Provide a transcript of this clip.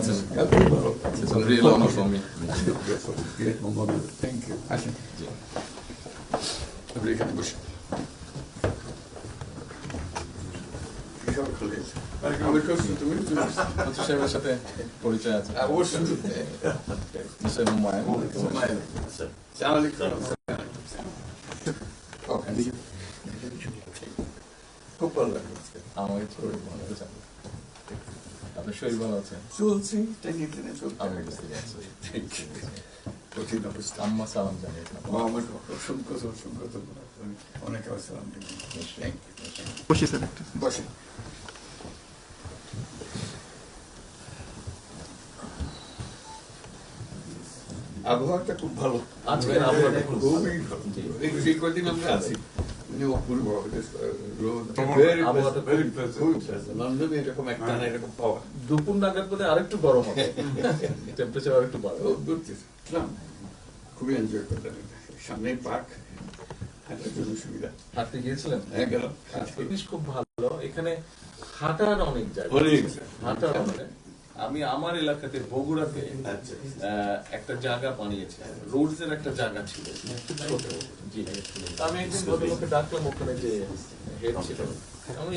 আছেন? ভালো। It's a real honor for me. Thank you. আসেন জি। আপনি এখানে বসুন। আমি করছি, তুমি মন্ত্রী সাহেবের সাথে পরিচয় আছে। অবশ্যই মিস্টার হুমায়ুন। খুব ভালো লাগলো আজকে। আমাকে শরীর ভালো আছে। আপনার শরীর ভালো আছে? চলছি টেনে টেনে চলছে। আমি বুঝতে পারছি। কঠিন অবস্থা। আম্মা সালাম জানিয়েছেন। আমার অসংখ্য অসংখ্য ধন্যবাদ। অনেক আসসালাম। Thank you. বসে স্যার একটু। বসেন। আবহাওয়াটা খুব ভালো। আজকের আবহাওয়াটা খুব ভালো। খুবই ভালো। এই কদিন আমরা আছি অপূর্ব রোদ। আবহাওয়াটা লন্ডনে এরকম একটা না এরকম পাওয়া। দুপুর নাগাদ বোধ আরেকটু গরম হবে, টেম্পারেচার আরেকটু বাড়বে। খুবই এনজয় করতেন। সামনে পার্ক, হাঁটার জন্য সুবিধা। হাঁটতে গিয়েছিলেন? হ্যাঁ গেলাম। জিনিস খুব ভালো, এখানে হাঁটার অনেক জায়গা। হাঁটার অনেক। আমি আমার এলাকাতে বগুড়াতে একটা জায়গা বানিয়েছি, রোডস এর একটা জায়গা ছিল ছোট। জি, আমি একদিন ভদ্রলোককে ডাকলাম, ওখানে যে হেড ছিল, আমি